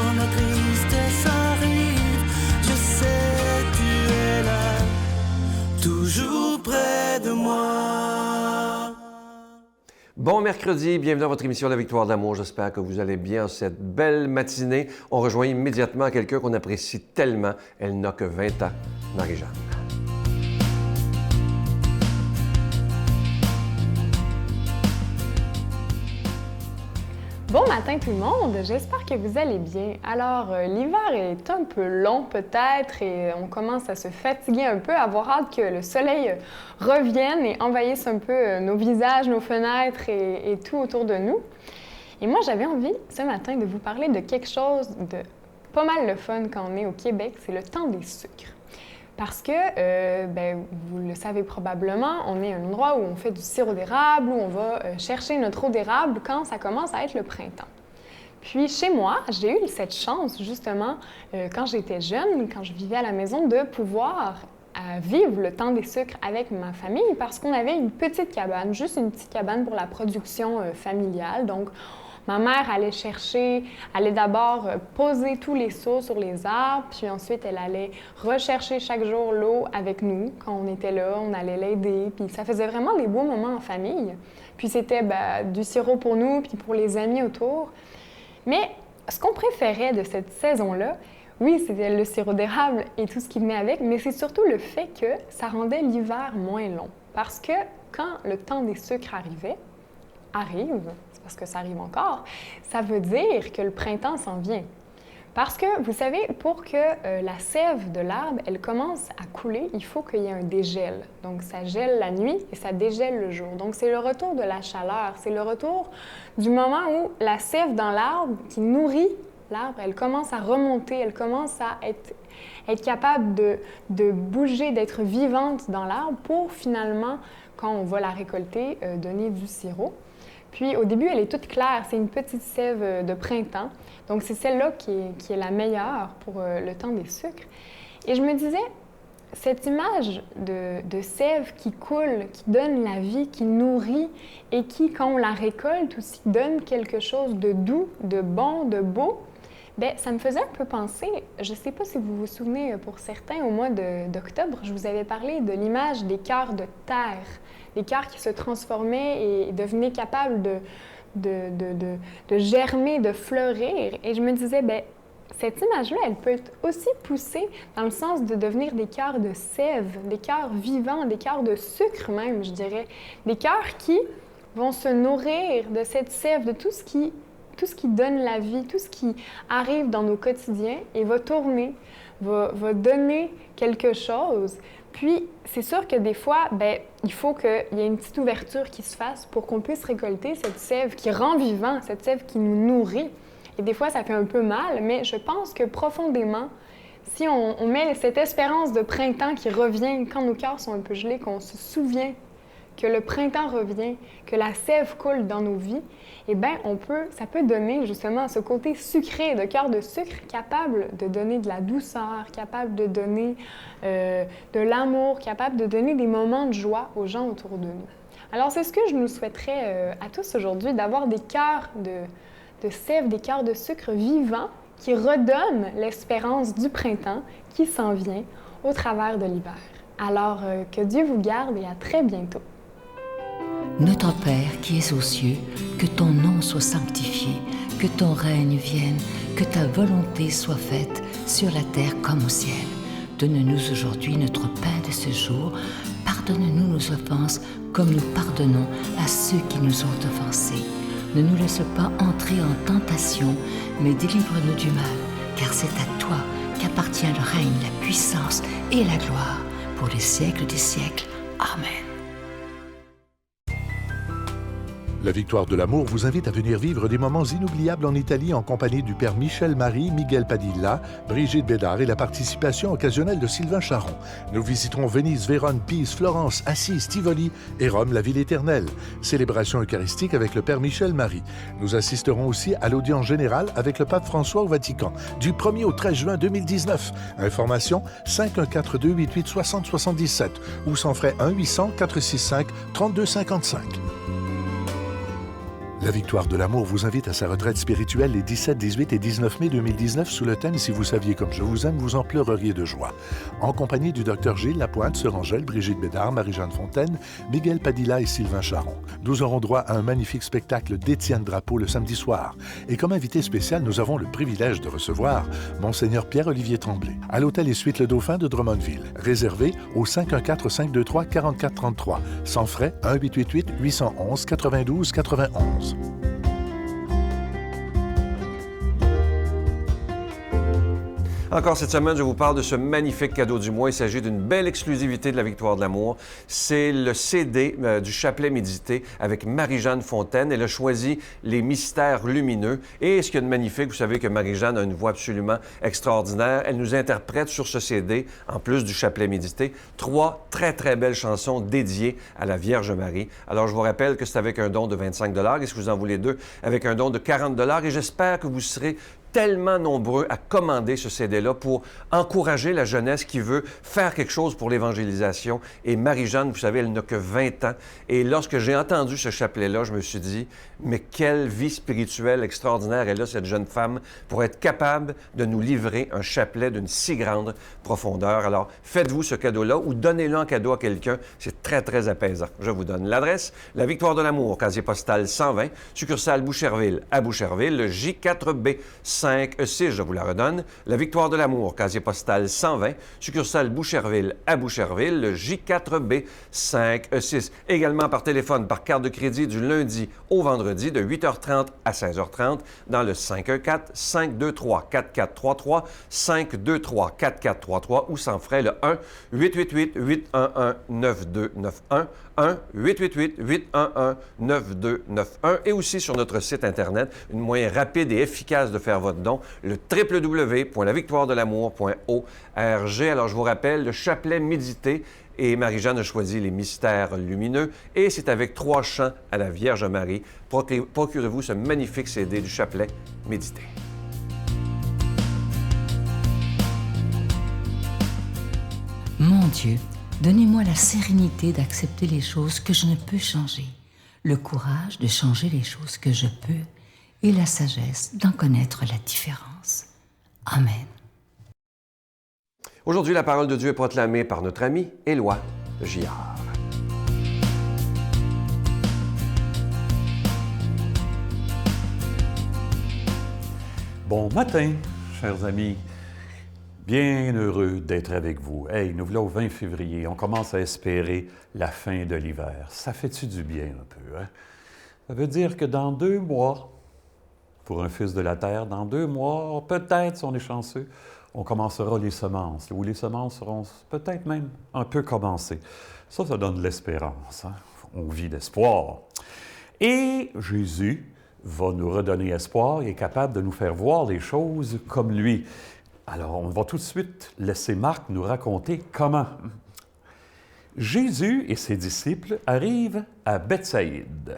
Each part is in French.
quand la tristesse arrive, je sais tu es là, toujours près de moi. Bon mercredi, bienvenue dans votre émission La Victoire de l'amour. J'espère que vous allez bien cette belle matinée. On rejoint immédiatement quelqu'un qu'on apprécie tellement. Elle n'a que 20 ans, Marie-Jeanne. Bon matin tout le monde, j'espère que vous allez bien. Alors, l'hiver est un peu long peut-être et on commence à se fatiguer un peu, à avoir hâte que le soleil revienne et envahisse un peu nos visages, nos fenêtres et tout autour de nous. Et moi, j'avais envie ce matin de vous parler de quelque chose de pas mal le fun quand on est au Québec, c'est le temps des sucres. Parce que, vous le savez probablement, on est à un endroit où on fait du sirop d'érable, où on va chercher notre eau d'érable quand ça commence à être le printemps. Puis chez moi, j'ai eu cette chance, justement, quand j'étais jeune, quand je vivais à la maison, de pouvoir vivre le temps des sucres avec ma famille parce qu'on avait une petite cabane, juste une petite cabane pour la production familiale. Donc, ma mère allait d'abord poser tous les seaux sur les arbres, puis ensuite elle allait rechercher chaque jour l'eau avec nous. Quand on était là, on allait l'aider, puis ça faisait vraiment des beaux moments en famille. Puis c'était du sirop pour nous, puis pour les amis autour. Mais ce qu'on préférait de cette saison-là, oui, c'était le sirop d'érable et tout ce qui venait avec, mais c'est surtout le fait que ça rendait l'hiver moins long. Parce que quand le temps des sucres arrive, parce que ça arrive encore, ça veut dire que le printemps s'en vient. Parce que, vous savez, pour que la sève de l'arbre, elle commence à couler, il faut qu'il y ait un dégel. Donc, ça gèle la nuit et ça dégèle le jour. Donc, c'est le retour de la chaleur. C'est le retour du moment où la sève dans l'arbre qui nourrit l'arbre, elle commence à remonter, elle commence à être capable de bouger, d'être vivante dans l'arbre pour finalement, quand on va la récolter, donner du sirop. Puis au début, elle est toute claire, c'est une petite sève de printemps. Donc c'est celle-là qui est la meilleure pour le temps des sucres. Et je me disais, cette image de sève qui coule, qui donne la vie, qui nourrit et qui, quand on la récolte aussi, donne quelque chose de doux, de bon, de beau, bien, ça me faisait un peu penser, je ne sais pas si vous vous souvenez, pour certains, au mois d'octobre, je vous avais parlé de l'image des cœurs de terre, des cœurs qui se transformaient et devenaient capables de germer, de fleurir. Et je me disais, bien, cette image-là, elle peut être aussi poussée dans le sens de devenir des cœurs de sève, des cœurs vivants, des cœurs de sucre même, je dirais. Des cœurs qui vont se nourrir de cette sève, de tout ce qui donne la vie, tout ce qui arrive dans nos quotidiens et va tourner, va donner quelque chose. Puis, c'est sûr que des fois, bien, il faut qu'il y ait une petite ouverture qui se fasse pour qu'on puisse récolter cette sève qui rend vivant, cette sève qui nous nourrit. Et des fois, ça fait un peu mal, mais je pense que profondément, si on met cette espérance de printemps qui revient quand nos cœurs sont un peu gelés, qu'on se souvient que le printemps revient, que la sève coule dans nos vies, eh bien, ça peut donner justement ce côté sucré, de cœur de sucre, capable de donner de la douceur, capable de donner de l'amour, capable de donner des moments de joie aux gens autour de nous. Alors, c'est ce que je nous souhaiterais à tous aujourd'hui, d'avoir des cœurs de sève, des cœurs de sucre vivants qui redonnent l'espérance du printemps qui s'en vient au travers de l'hiver. Alors, que Dieu vous garde et à très bientôt. Notre Père qui es aux cieux, que ton nom soit sanctifié, que ton règne vienne, que ta volonté soit faite sur la terre comme au ciel. Donne-nous aujourd'hui notre pain de ce jour. Pardonne-nous nos offenses comme nous pardonnons à ceux qui nous ont offensés. Ne nous laisse pas entrer en tentation, mais délivre-nous du mal, car c'est à toi qu'appartient le règne, la puissance et la gloire pour les siècles des siècles. Amen. La Victoire de l'amour vous invite à venir vivre des moments inoubliables en Italie en compagnie du père Michel Marie, Miguel Padilla, Brigitte Bédard et la participation occasionnelle de Sylvain Charon. Nous visiterons Venise, Vérone, Pise, Florence, Assise, Tivoli et Rome, la ville éternelle. Célébration eucharistique avec le père Michel Marie. Nous assisterons aussi à l'audience générale avec le pape François au Vatican du 1er au 13 juin 2019. Information 514-288-6077 ou sans frais 1-800-465-3255. La Victoire de l'amour vous invite à sa retraite spirituelle les 17, 18 et 19 mai 2019 sous le thème « Si vous saviez comme je vous aime, vous en pleureriez de joie ». En compagnie du Dr Gilles Lapointe, Sœur Angèle, Brigitte Bédard, Marie-Jeanne Fontaine, Miguel Padilla et Sylvain Charon. Nous aurons droit à un magnifique spectacle d'Étienne Drapeau le samedi soir. Et comme invité spécial, nous avons le privilège de recevoir Monseigneur Pierre-Olivier Tremblay à l'Hôtel et Suites Le Dauphin de Drummondville. Réservé au 514-523-4433. Sans frais, 1-888-811-92-91. Encore cette semaine, je vous parle de ce magnifique cadeau du mois. Il s'agit d'une belle exclusivité de la Victoire de l'amour. C'est le CD du chapelet médité avec Marie-Jeanne Fontaine. Elle a choisi les mystères lumineux. Et ce qu'il y a de magnifique, vous savez que Marie-Jeanne a une voix absolument extraordinaire. Elle nous interprète sur ce CD, en plus du chapelet médité, 3 très, très belles chansons dédiées à la Vierge Marie. Alors, je vous rappelle que c'est avec un don de 25 $. Et si vous en voulez 2, avec un don de 40 $. Et j'espère que vous serez tellement nombreux à commander ce CD-là pour encourager la jeunesse qui veut faire quelque chose pour l'évangélisation. Et Marie-Jeanne, vous savez, elle n'a que 20 ans. Et lorsque j'ai entendu ce chapelet-là, je me suis dit, mais quelle vie spirituelle extraordinaire elle a, cette jeune femme, pour être capable de nous livrer un chapelet d'une si grande profondeur. Alors, faites-vous ce cadeau-là ou donnez-le en cadeau à quelqu'un. C'est très, très apaisant. Je vous donne l'adresse. La Victoire de l'amour, casier postal 120, succursale Boucherville à Boucherville, le J4B 5E6, je vous la redonne. La Victoire de l'amour, casier postal 120, succursale Boucherville à Boucherville, le J4B 5E6. Également par téléphone, par carte de crédit du lundi au vendredi de 8h30 à 16h30 dans le 514-523-4433, 523-4433 ou sans frais le 1-888-811-9291, 1-888-811-9291 et aussi sur notre site Internet, une moyen rapide et efficace de faire votre don, le www.lavictoiredelamour.org. Alors, je vous rappelle, le chapelet médité et Marie-Jeanne a choisi les mystères lumineux et c'est avec 3 chants à la Vierge Marie. Procurez-vous ce magnifique CD du chapelet médité. Mon Dieu, donnez-moi la sérénité d'accepter les choses que je ne peux changer, le courage de changer les choses que je peux et la sagesse d'en connaître la différence. Amen. Aujourd'hui, la parole de Dieu est proclamée par notre ami Éloi Giard. Bon matin, chers amis. Bien heureux d'être avec vous. Hey, nous voilà au 20 février. On commence à espérer la fin de l'hiver. Ça fait-tu du bien un peu, hein? Ça veut dire que dans 2 mois, pour un fils de la terre, dans 2 mois, peut-être, si on est chanceux, on commencera les semences, ou les semences seront peut-être même un peu commencées. Ça donne de l'espérance, hein? On vit d'espoir. Et Jésus va nous redonner espoir et est capable de nous faire voir les choses comme lui. Alors, on va tout de suite laisser Marc nous raconter comment. Jésus et ses disciples arrivent à Bethsaïde.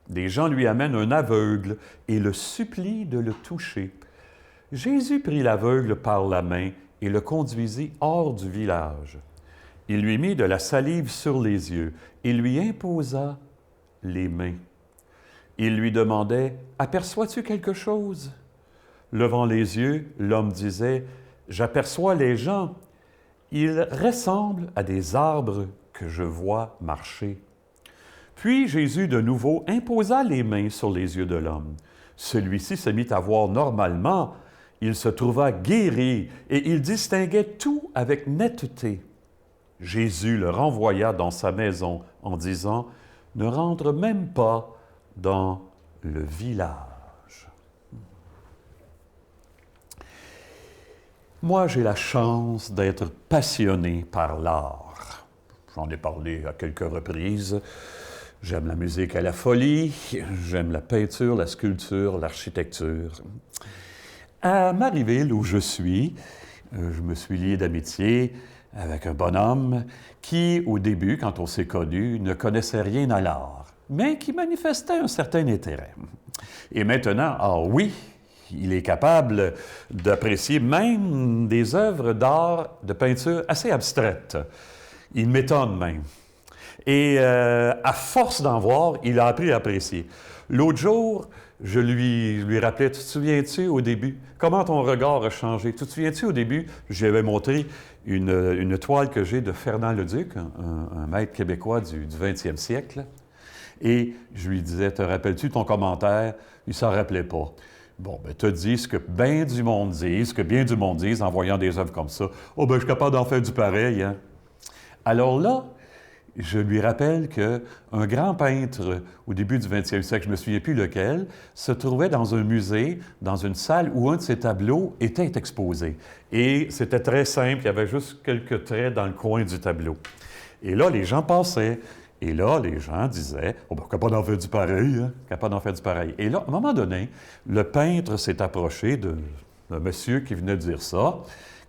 Des gens lui amènent un aveugle et le supplient de le toucher. Jésus prit l'aveugle par la main et le conduisit hors du village. Il lui mit de la salive sur les yeux et lui imposa les mains. Il lui demandait « Aperçois-tu quelque chose ?» Levant les yeux, l'homme disait « J'aperçois les gens. Ils ressemblent à des arbres que je vois marcher. » Puis Jésus de nouveau imposa les mains sur les yeux de l'homme. Celui-ci se mit à voir normalement. Il se trouva guéri et il distinguait tout avec netteté. Jésus le renvoya dans sa maison en disant « Ne rentre même pas dans le village. » Moi, j'ai la chance d'être passionné par l'art. J'en ai parlé à quelques reprises. J'aime la musique à la folie, j'aime la peinture, la sculpture, l'architecture. À Marieville, où je me suis lié d'amitié avec un bonhomme qui, au début, quand on s'est connus, ne connaissait rien à l'art, mais qui manifestait un certain intérêt. Et maintenant, ah oui, il est capable d'apprécier même des œuvres d'art, de peinture assez abstraites. Il m'étonne même. Et à force d'en voir, il a appris à apprécier. L'autre jour, je lui rappelais, tu te souviens-tu au début, comment ton regard a changé? Tu te souviens-tu au début, j'avais montré une toile que j'ai de Fernand Leduc, un maître québécois du 20e siècle, et je lui disais, te rappelles-tu ton commentaire? Il ne s'en rappelait pas. Bon, ben, tu as dit ce que bien du monde dit, en voyant des œuvres comme ça. Oh, ben, je suis capable d'en faire du pareil, hein? Alors là, je lui rappelle qu'un grand peintre au début du 20e siècle, je ne me souviens plus lequel, se trouvait dans un musée, dans une salle où un de ses tableaux était exposé. Et c'était très simple, il y avait juste quelques traits dans le coin du tableau. Et là, les gens passaient. Et là, les gens disaient, « Oh, ben, capable d'en faire du pareil, hein? Capable d'en faire du pareil. » Et là, à un moment donné, le peintre s'est approché d'un monsieur qui venait de dire ça,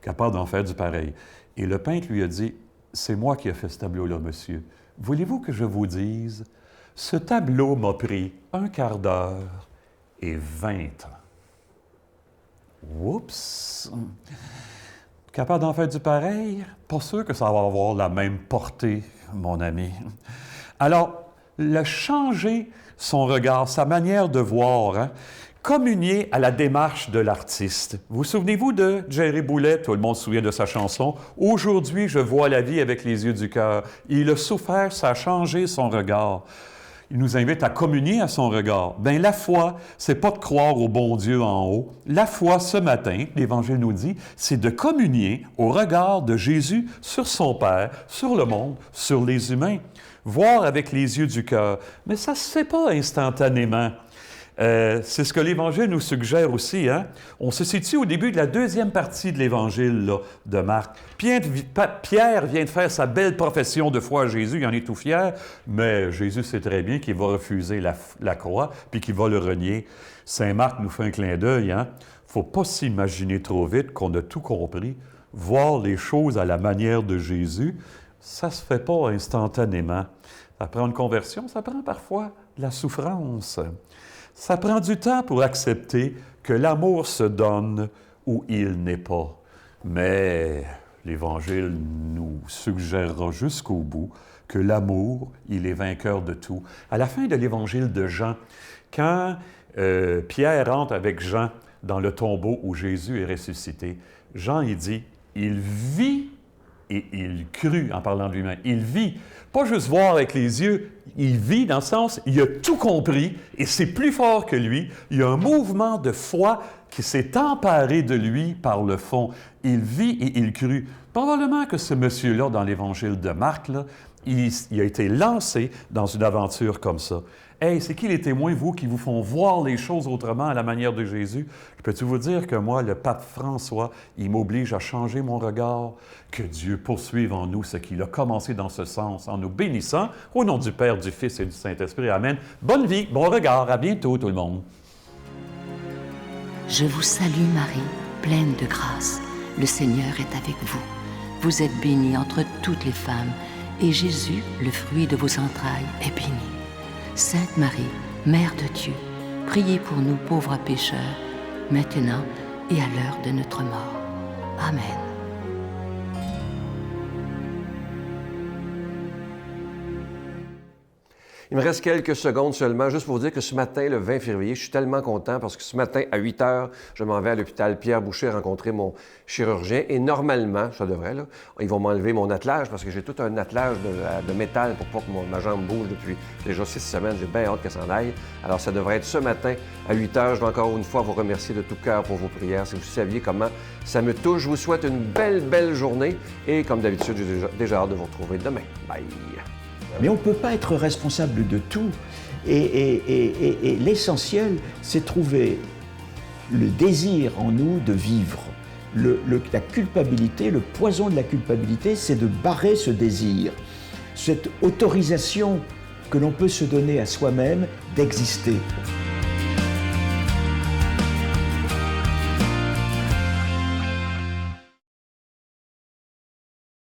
capable d'en faire du pareil. Et le peintre lui a dit, « C'est moi qui ai fait ce tableau-là, monsieur. Voulez-vous que je vous dise, ce tableau m'a pris 1 quart d'heure et 20 ans. » Oups! Capable d'en faire du pareil? Pas sûr que ça va avoir la même portée, mon ami. Alors, le changer son regard, sa manière de voir, hein, communier à la démarche de l'artiste. Vous souvenez-vous de Jerry Boulet? Tout le monde se souvient de sa chanson « Aujourd'hui, je vois la vie avec les yeux du cœur ». Il a souffert, ça a changé son regard. Il nous invite à communier à son regard. Bien, la foi, c'est pas de croire au bon Dieu en haut. La foi, ce matin, l'Évangile nous dit, c'est de communier au regard de Jésus sur son Père, sur le monde, sur les humains. Voir avec les yeux du cœur. Mais ça ne se fait pas instantanément. C'est ce que l'Évangile nous suggère aussi. Hein? On se situe au début de la 2e partie de l'Évangile là, de Marc. Pierre vient de faire sa belle profession de foi à Jésus, il en est tout fier, mais Jésus sait très bien qu'il va refuser la croix puis qu'il va le renier. Saint Marc nous fait un clin d'œil. Hein? Faut pas s'imaginer trop vite qu'on a tout compris. Voir les choses à la manière de Jésus, ça se fait pas instantanément. Ça prend une conversion, ça prend parfois de la souffrance. Ça prend du temps pour accepter que l'amour se donne où il n'est pas. Mais l'Évangile nous suggérera jusqu'au bout que l'amour, il est vainqueur de tout. À la fin de l'Évangile de Jean, quand Pierre entre avec Jean dans le tombeau où Jésus est ressuscité, Jean, il dit, il vit et il crut en parlant de lui-même. Il vit, pas juste voir avec les yeux, il vit dans le sens, il a tout compris et c'est plus fort que lui. Il y a un mouvement de foi qui s'est emparé de lui par le fond. Il vit et il crut. Probablement que ce monsieur-là, dans l'Évangile de Marc, là, il a été lancé dans une aventure comme ça. Hey, c'est qui les témoins, vous, qui vous font voir les choses autrement à la manière de Jésus? Peux-tu vous dire que moi, le pape François, il m'oblige à changer mon regard? Que Dieu poursuive en nous ce qu'il a commencé dans ce sens, en nous bénissant, au nom du Père, du Fils et du Saint-Esprit. Amen. Bonne vie, bon regard. À bientôt, tout le monde. Je vous salue, Marie, pleine de grâce. Le Seigneur est avec vous. Vous êtes bénie entre toutes les femmes, et Jésus, le fruit de vos entrailles, est béni. Sainte Marie, Mère de Dieu, priez pour nous pauvres pécheurs, maintenant et à l'heure de notre mort. Amen. Il me reste quelques secondes seulement, juste pour vous dire que ce matin, le 20 février, je suis tellement content parce que ce matin, à 8 h, je m'en vais à l'hôpital Pierre-Boucher rencontrer mon chirurgien. Et normalement, ça devrait, là, ils vont m'enlever mon attelage parce que j'ai tout un attelage de métal pour pas que ma jambe bouge depuis déjà 6 semaines. J'ai bien hâte qu'elle s'en aille. Alors, ça devrait être ce matin à 8 h. Je vais encore une fois vous remercier de tout cœur pour vos prières. Si vous saviez comment ça me touche, je vous souhaite une belle journée. Et comme d'habitude, j'ai déjà hâte de vous retrouver demain. Bye! Mais on ne peut pas être responsable de tout. Et l'essentiel, c'est trouver le désir en nous de vivre. La culpabilité, le poison de la culpabilité, c'est de barrer ce désir, cette autorisation que l'on peut se donner à soi-même d'exister.